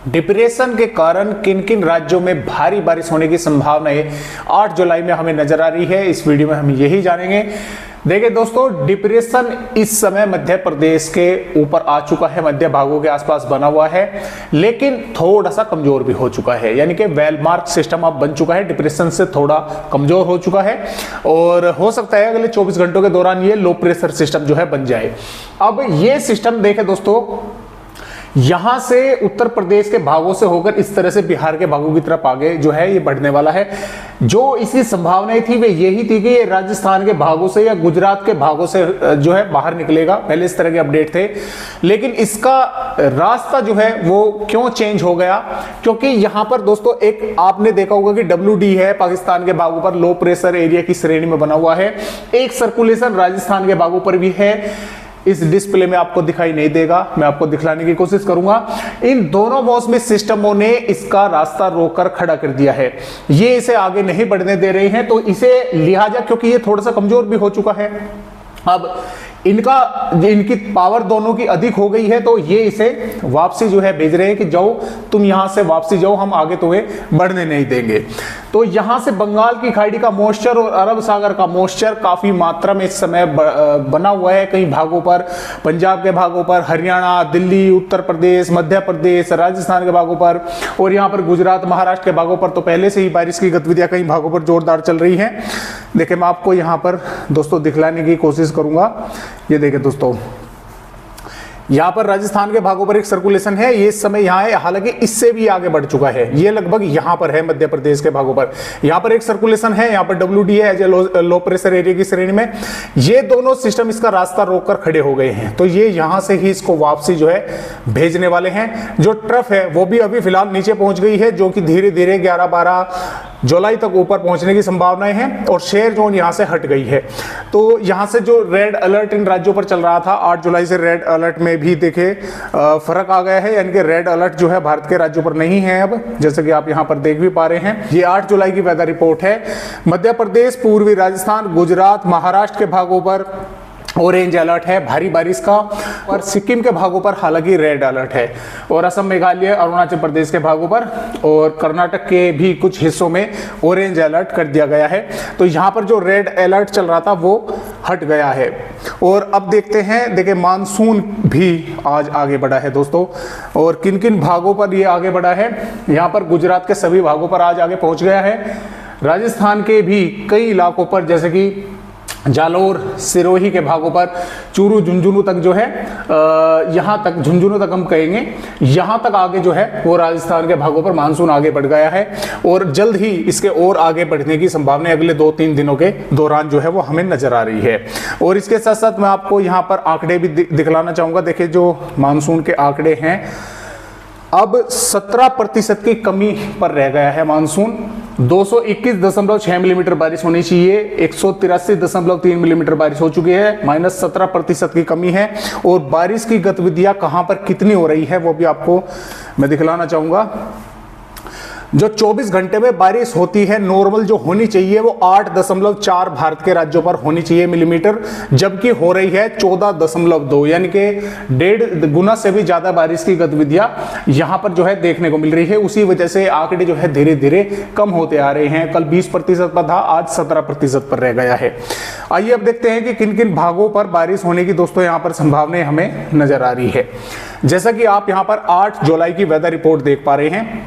Depression के कारण किन किन राज्यों में भारी बारिश होने की संभावनाएं 8 जुलाई में हमें नजर आ रही है, इस वीडियो में हम यही जानेंगे। देखिए दोस्तों, डिप्रेशन इस समय मध्य प्रदेश के ऊपर आ चुका है, मध्य भागों के आसपास बना हुआ है, लेकिन थोड़ा सा कमजोर भी हो चुका है, यानी कि वेलमार्क सिस्टम अब बन चुका है, डिप्रेशन से थोड़ा कमजोर हो चुका है और हो सकता है अगले 24 घंटों के दौरान ये लो प्रेशर सिस्टम जो है बन जाए। अब ये सिस्टम देखें दोस्तों, यहां से उत्तर प्रदेश के भागों से होकर इस तरह से बिहार के भागों की तरफ आगे जो है ये बढ़ने वाला है। जो इसकी संभावनाएं थी वे यही थी कि ये राजस्थान के भागों से या गुजरात के भागों से जो है बाहर निकलेगा, पहले इस तरह के अपडेट थे, लेकिन इसका रास्ता जो है वो क्यों चेंज हो गया, क्योंकि यहां पर दोस्तों एक आपने देखा होगा कि WD है, पाकिस्तान के भागों पर लो प्रेशर एरिया की श्रेणी में बना हुआ है, एक सर्कुलेशन राजस्थान के भागों पर भी है। इस डिस्प्ले में आपको दिखाई नहीं देगा, मैं आपको दिखलाने की कोशिश करूंगा। इन दोनों मौसमी सिस्टमों ने इसका रास्ता रोककर खड़ा कर दिया है, ये इसे आगे नहीं बढ़ने दे रहे हैं, तो इसे लिहाजा क्योंकि ये थोड़ा सा कमजोर भी हो चुका है, अब इनकी पावर दोनों की अधिक हो गई है, तो ये इसे वापसी जो है भेज रहे हैं कि जाओ तुम यहां से वापसी जाओ, हम आगे तुम्हें बढ़ने नहीं देंगे। तो यहां से बंगाल की खाड़ी का मॉइस्चर और अरब सागर का मॉइस्चर काफी मात्रा में इस समय बना हुआ है, कई भागों पर, पंजाब के भागों पर, हरियाणा, दिल्ली, उत्तर प्रदेश, मध्य प्रदेश, राजस्थान के भागों पर और यहां पर गुजरात, महाराष्ट्र के भागों पर तो पहले से ही बारिश की गतिविधियां कई भागों पर जोरदार चल रही है। देखिए मैं आपको यहां पर दोस्तों दिखलाने की कोशिश करूंगा। ये देखें दोस्तों, यहां पर राजस्थान के भागों पर एक सर्कुलेशन है, ये इस समय यहां है, हालांकि इससे भी आगे बढ़ चुका है, ये लगभग यहां पर है मध्य प्रदेश के भागों पर, यहां पर एक सर्कुलेशन है, यहां पर WD है as a low pressure area की श्रेणी में। ये दोनों सिस्टम इसका रास्ता रोककर खड़े हो गए हैं, तो ये यहां से ही इसको वापसी जो है भेजने वाले हैं। जो ट्रफ है वो भी अभी फिलहाल नीचे पहुंच गई है, जो कि धीरे धीरे 11-12 जुलाई तक ऊपर पहुंचने की संभावनाएं हैं और शेयर जोन यहां से हट गई है। तो यहां से जो रेड अलर्ट इन राज्यों पर चल रहा था, 8 जुलाई से रेड अलर्ट में भी देखे फर्क आ गया है, यानी कि रेड अलर्ट जो है भारत के राज्यों पर नहीं है अब, जैसे कि आप यहां पर देख भी पा रहे हैं। ये 8 जुलाई की वेदर रिपोर्ट है। मध्य प्रदेश, पूर्वी राजस्थान, गुजरात, महाराष्ट्र के भागों पर ऑरेंज अलर्ट है भारी बारिश का, और सिक्किम के भागों पर हालांकि रेड अलर्ट है, और असम, मेघालय, अरुणाचल प्रदेश के भागों पर और कर्नाटक के भी कुछ हिस्सों में ऑरेंज अलर्ट कर दिया गया है। तो यहां पर जो रेड अलर्ट चल रहा था वो हट गया है। और अब देखते हैं, देखिए मानसून भी आज आगे बढ़ा है दोस्तों, और किन किन भागों पर ये आगे बढ़ा है। यहां पर गुजरात के सभी भागों पर आज आगे पहुंच गया है, राजस्थान के भी कई इलाकों पर जैसे कि जालोर, सिरोही के भागों पर, चूरू, झुंझुनू तक जो है यहां तक, झुंझुनू तक हम कहेंगे, यहां तक आगे जो है वो राजस्थान के भागों पर मानसून आगे बढ़ गया है और जल्द ही इसके और आगे बढ़ने की संभावना अगले 2-3 दिनों के दौरान जो है वो हमें नजर आ रही है। और इसके साथ साथ मैं आपको यहां पर आंकड़े भी दिखलाना चाहूंगा। देखिए जो मानसून के आंकड़े हैं, अब 17% की कमी पर रह गया है मानसून। 221.6 मिलीमीटर बारिश होनी चाहिए, 183.3 मिलीमीटर बारिश हो चुकी है, -17% की कमी है। और बारिश की गतिविधियां कहां पर कितनी हो रही है वो भी आपको मैं दिखलाना चाहूंगा। जो 24 घंटे में बारिश होती है नॉर्मल जो होनी चाहिए वो 8.4 भारत के राज्यों पर होनी चाहिए मिलीमीटर, जबकि हो रही है 14.2, यानी कि 1.5 गुना से भी ज्यादा बारिश की गतिविधियां यहां पर जो है देखने को मिल रही है। उसी वजह से आंकड़े जो है धीरे धीरे कम होते आ रहे हैं। कल 20% पर था, आज 17% पर रह गया है। आइए अब देखते हैं कि किन किन भागों पर बारिश होने की दोस्तों यहां पर संभावनाएं हमें नजर आ रही है। जैसा कि आप यहां पर 8 जुलाई की वेदर रिपोर्ट देख पा रहे हैं,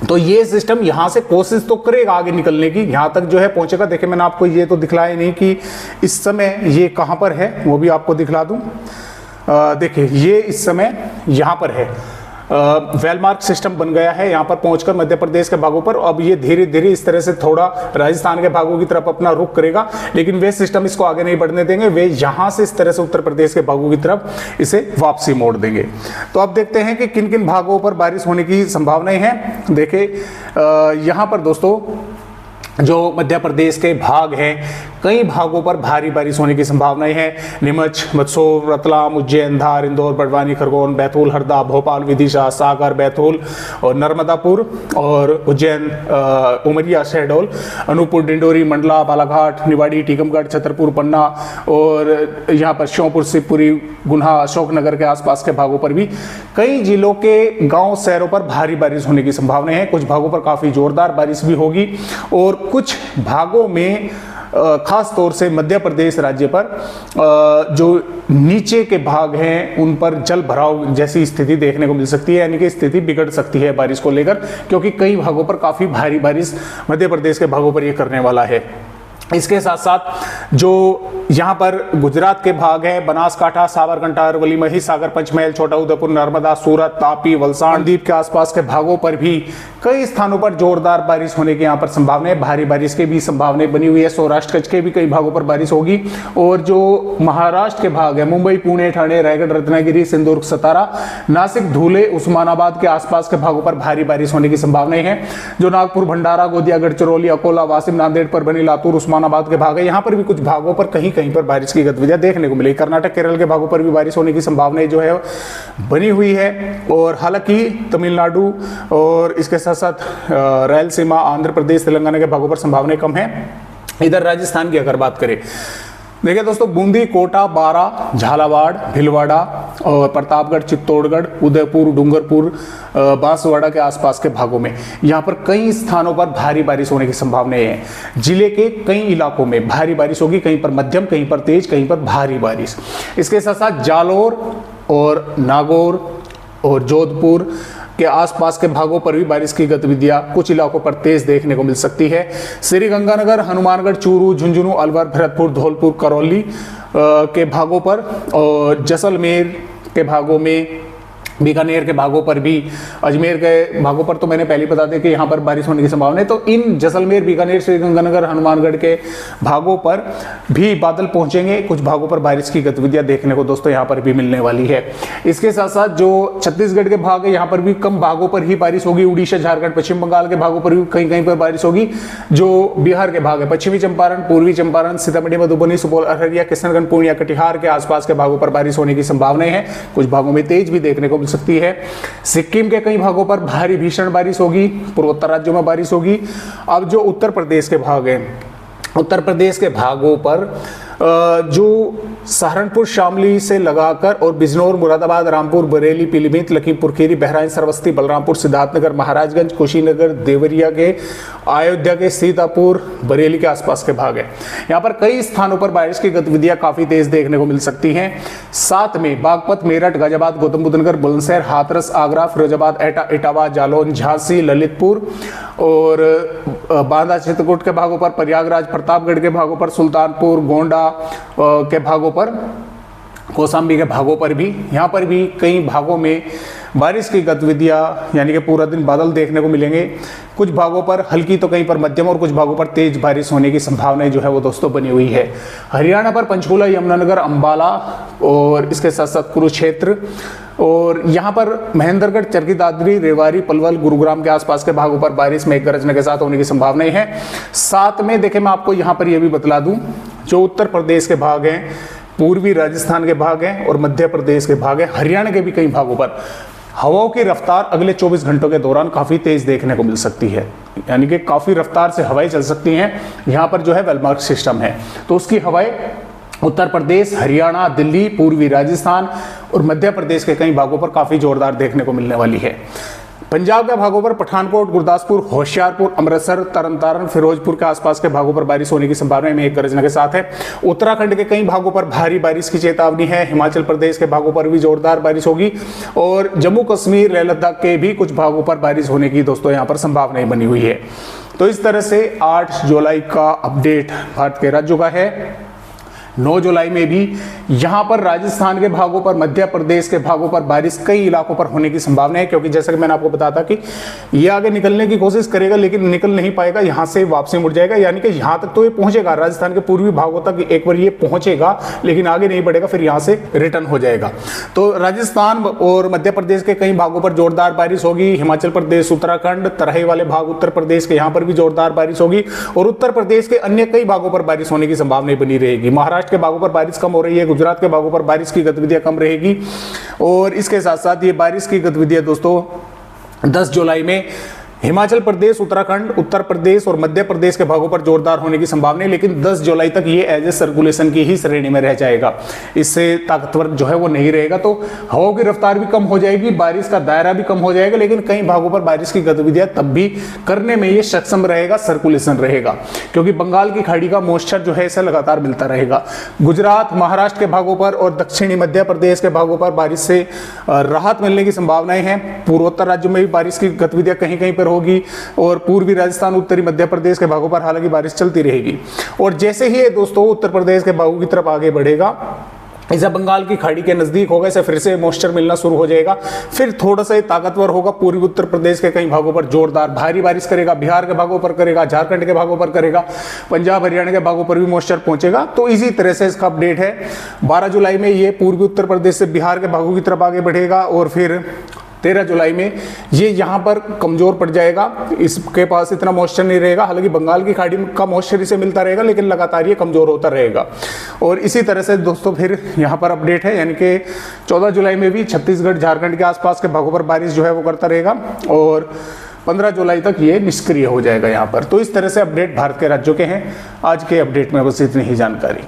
तो ये सिस्टम यहां से कोशिश तो करेगा आगे निकलने की, यहां तक जो है पहुंचेगा। देखिए मैंने आपको ये तो दिखलाया नहीं कि इस समय ये कहां पर है, वो भी आपको दिखला दूं। देखिए ये इस समय यहां पर है, वेलमार्क सिस्टम बन गया है यहां पर पहुंचकर मध्य प्रदेश के भागों पर। अब ये धीरे धीरे इस तरह से थोड़ा राजस्थान के भागों की तरफ अपना रुख करेगा, लेकिन वे सिस्टम इसको आगे नहीं बढ़ने देंगे, वे यहां से इस तरह से उत्तर प्रदेश के भागों की तरफ इसे वापसी मोड़ देंगे। तो अब देखते हैं कि किन किन भागों पर बारिश होने की संभावनाएं हैं। देखिए यहां पर दोस्तों जो मध्य प्रदेश के भाग हैं, कई भागों पर भारी बारिश होने की संभावनाएं हैं। नीमच, मंदसौर, रतलाम, उज्जैन, धार, इंदौर, बड़वानी, खरगोन, बैतूल, हरदा, भोपाल, विदिशा, सागर, बैतूल और नर्मदापुर और उज्जैन, उमरिया, शहडोल, अनूपपुर, डिंडोरी, मंडला, बालाघाट, निवाड़ी, टीकमगढ़, छतरपुर, पन्ना और यहाँ पर श्योपुर, शिवपुरी, गुना, अशोकनगर के आसपास के भागों पर भी कई जिलों के गांव शहरों पर भारी बारिश होने की संभावना है। कुछ भागों पर काफी जोरदार बारिश भी होगी और कुछ भागों में खास तौर से मध्य प्रदेश राज्य पर जो नीचे के भाग हैं उन पर जल भराव जैसी स्थिति देखने को मिल सकती है, यानी कि स्थिति बिगड़ सकती है बारिश को लेकर, क्योंकि कई भागों पर काफी भारी बारिश मध्य प्रदेश के भागों पर यह करने वाला है। इसके साथ साथ जो यहाँ पर गुजरात के भाग हैं, बनासकांठा, साबरकांठा, अरवली, महिसागर, पंचमहल, छोटा उदेपुर, नर्मदा, सूरत, तापी, वलसाड़, द्वीप के आसपास के भागों पर भी कई स्थानों पर जोरदार बारिश होने की यहाँ पर संभावना है। भारी बारिश की भी संभावनाएं बनी हुई है। सौराष्ट्र कच्छ के भी कई भागों पर बारिश होगी और जो महाराष्ट्र के भाग है, मुंबई, पुणे, ठाणे, रायगढ़, रत्नागिरी, सिंधुदुर्ग, सतारा, नासिक, धुले, उस्मानाबाद के आसपास के भागों पर भारी बारिश होने की संभावनाएं हैं। जो नागपुर, भंडारा, गोंदिया, गढ़चिरौली, अकोला, वाशिम, नांदेड़, परभनी, लातूर, उस्मानाबाद के भाग है, यहाँ पर भी कुछ भागों पर कहीं कहीं पर बारिश की गतिविधियां देखने को मिली। कर्नाटक, केरल के भागों पर भी बारिश होने की संभावनाएं जो है बनी हुई है। और हालांकि तमिलनाडु और इसके साथ साथ रायलसीमा, आंध्र प्रदेश, तेलंगाना के भागों पर संभावनाएं कम है। इधर राजस्थान की अगर बात करें, देखिए दोस्तों, बूंदी, कोटा, बारा, झालावाड़, भीलवाड़ा और प्रतापगढ़, चित्तौड़गढ़, उदयपुर, डूंगरपुर, बांसवाड़ा के आसपास के भागों में यहाँ पर कई स्थानों पर भारी बारिश होने की संभावनाएं हैं। जिले के कई इलाकों में भारी बारिश होगी, कहीं पर मध्यम, कहीं पर तेज, कहीं पर भारी बारिश। इसके साथ साथ जालोर और नागौर और जोधपुर के आसपास के भागों पर भी बारिश की गतिविधियां कुछ इलाकों पर तेज देखने को मिल सकती है। श्रीगंगानगर, हनुमानगढ़, चूरू, झुंझुनू, अलवर, भरतपुर, धौलपुर, करौली के भागों पर और जैसलमेर के भागों में, बीकानेर के भागों पर भी, अजमेर के भागों पर तो मैंने पहले बता दिया कि यहाँ पर बारिश होने की संभावना है। तो इन जैसलमेर, बीकानेर, श्रीगंगानगर, हनुमानगढ़ के भागों पर भी बादल पहुंचेंगे। कुछ भागों पर बारिश की गतिविधियां देखने को दोस्तों यहाँ पर भी मिलने वाली है। इसके साथ साथ जो छत्तीसगढ़ के भाग है, यहाँ पर भी कम भागों पर ही बारिश होगी। उड़ीसा, झारखंड, पश्चिम बंगाल के भागों पर भी कहीं कहीं पर बारिश होगी। जो बिहार के भाग है, पश्चिमी चंपारण, पूर्वी चंपारण, सीतामढ़ी, मधुबनी, सुपौल, अररिया, किशनगंज, पूर्णिया, कटिहार के आसपास के भागों पर बारिश होने की संभावनाएं हैं। कुछ भागों में तेज भी देखने को सकती है। सिक्किम के कई भागों पर भारी भीषण बारिश होगी। पूर्वोत्तर राज्यों में बारिश होगी। अब जो उत्तर प्रदेश के भाग हैं, उत्तर प्रदेश के भागों पर जो सहारनपुर, शामली से लगाकर और बिजनौर, मुरादाबाद, रामपुर, बरेली, पीलीभीत, लखीमपुर खीरी, बहराइच, श्रावस्ती, बलरामपुर, सिद्धार्थनगर, महाराजगंज, कुशीनगर, देवरिया के, अयोध्या के, सीतापुर, बरेली के आसपास के भाग है। यहाँ पर कई स्थानों पर बारिश की गतिविधियां काफी तेज देखने को मिल सकती हैं। साथ में बागपत, मेरठ, गाजियाबाद, गौतम बुद्ध नगर, बुलंदशहर, हाथरस, आगरा, फिरोजाबाद, एटा, इटावा, जालौन, झांसी, ललितपुर और बांदा, चित्रकूट के भागों पर, प्रयागराज, प्रतापगढ़ के भागों पर, सुल्तानपुर, गोंडा के भागों पर, कौशाम्बी के भागों पर भी, यहाँ पर भी कई भागों में बारिश की गतिविधियां यानी कि पूरा दिन बादल देखने को मिलेंगे। कुछ भागों पर हल्की तो कहीं पर मध्यम और कुछ भागों पर तेज बारिश होने की संभावनाएं जो है वो दोस्तों बनी हुई है। हरियाणा पर पंचकुला, यमुनानगर, अंबाला और इसके साथ साथ कुरुक्षेत्र और यहाँ पर महेंद्रगढ़, चरखी दादरी, रेवाड़ी, पलवल, गुरुग्राम के आसपास के भागों पर बारिश मेघ गर्जन के साथ होने की संभावनाएं हैं। साथ में देखें, मैं आपको यहाँ पर यह भी बतला दूं, जो उत्तर प्रदेश के भाग हैं, पूर्वी राजस्थान के भाग हैं और मध्य प्रदेश के भाग हैं, हरियाणा के भी कई भागों पर हवाओं की रफ्तार अगले 24 घंटों के दौरान काफी तेज देखने को मिल सकती है। यानी कि काफी रफ्तार से हवाएं चल सकती हैं। यहाँ पर जो है वेलमार्क सिस्टम है, तो उसकी हवाएं उत्तर प्रदेश, हरियाणा, दिल्ली, पूर्वी राजस्थान और मध्य प्रदेश के कई भागों पर काफी जोरदार देखने को मिलने वाली है। पंजाब के भागों पर पठानकोट, गुरदासपुर, होशियारपुर, अमृतसर, तरनतारन, फिरोजपुर के आसपास के भागों पर बारिश होने की संभावना मेघ गर्जना के साथ है। उत्तराखंड के कई भागों पर भारी बारिश की चेतावनी है। हिमाचल प्रदेश के भागों पर भी जोरदार बारिश होगी और जम्मू कश्मीर, लेह लद्दाख के भी कुछ भागों पर बारिश होने की दोस्तों यहाँ पर संभावनाएं बनी हुई है। तो इस तरह से 8 जुलाई का अपडेट भारत के राज्यों का है। 9 जुलाई में भी यहां पर राजस्थान के भागों पर, मध्य प्रदेश के भागों पर बारिश कई इलाकों पर होने की संभावना है, क्योंकि जैसा कि मैंने आपको बताया था कि ये आगे निकलने की कोशिश करेगा लेकिन निकल नहीं पाएगा, यहां से वापसी मुड़ जाएगा, यानी कि यहां तक तो ये पहुंचेगा, राजस्थान के पूर्वी भागों तक एक बार ये पहुंचेगा लेकिन आगे नहीं बढ़ेगा, फिर यहां से रिटर्न हो जाएगा। तो राजस्थान और मध्य प्रदेश के कई भागों पर जोरदार बारिश होगी, हिमाचल प्रदेश, उत्तराखंड, तराई वाले भाग उत्तर प्रदेश के, यहां पर भी जोरदार बारिश होगी, और उत्तर प्रदेश के अन्य कई भागों पर बारिश होने की संभावना बनी रहेगी। महाराष्ट्र के भागों पर बारिश कम हो रही है, गुजरात के भागों पर बारिश की गतिविधियां कम रहेगी, और इसके साथ साथ ये बारिश की गतिविधियां दोस्तों 10 जुलाई में हिमाचल प्रदेश, उत्तराखंड, उत्तर प्रदेश और मध्य प्रदेश के भागों पर जोरदार होने की संभावना है, लेकिन 10 जुलाई तक ये एज ए सर्कुलेशन की ही श्रेणी में रह जाएगा, इससे ताकतवर जो है वो नहीं रहेगा। तो हवा की रफ्तार भी कम हो जाएगी, बारिश का दायरा भी कम हो जाएगा, लेकिन कई भागों पर बारिश की गतिविधियां तब भी करने में ये सक्षम रहेगा, सर्कुलेशन रहेगा, क्योंकि बंगाल की खाड़ी का मॉइस्चर जो है इसे लगातार मिलता रहेगा। गुजरात, महाराष्ट्र के भागों पर और दक्षिणी मध्य प्रदेश के भागों पर बारिश से राहत मिलने की संभावनाएं हैं। पूर्वोत्तर राज्यों में भी बारिश की गतिविधियां कहीं कहीं पर होगी, और पूर्वी राजस्थान, उत्तरी मध्य प्रदेश के भागों पर हालांकि बारिश चलती रहेगी। और जैसे ही दोस्तों उत्तर प्रदेश के भागों की तरफ आगे बढ़ेगा, इसे बंगाल की खाड़ी के नजदीक होगा, इसे फिर से मॉइस्चर मिलना शुरू हो जाएगा, फिर थोड़ा सा ताकतवर होगा, पूर्वी उत्तर प्रदेश के कई भागों पर जोरदार भारी बारिश करेगा, बिहार के भागों पर करेगा, झारखंड के भागों पर करेगा, पंजाब हरियाणा के भागों पर भी मॉइस्चर पहुंचेगा। तो इसी तरह से इसका अपडेट है। 12 जुलाई में ये पूर्वी उत्तर प्रदेश से बिहार के भागों की तरफ आगे बढ़ेगा, और फिर 13 जुलाई में ये यहाँ पर कमजोर पड़ जाएगा, इसके पास इतना मॉइस्चर नहीं रहेगा, हालांकि बंगाल की खाड़ी का मॉइस्चर इसे मिलता रहेगा, लेकिन लगातार ये कमजोर होता रहेगा। और इसी तरह से दोस्तों फिर यहाँ पर अपडेट है, यानी कि 14 जुलाई में भी छत्तीसगढ़, झारखंड के आसपास के भागों पर बारिश जो है वो करता रहेगा, और 15 जुलाई तक ये निष्क्रिय हो जाएगा यहाँ पर। तो इस तरह से अपडेट भारत के राज्यों के हैं। आज के अपडेट में बस इतनी ही जानकारी।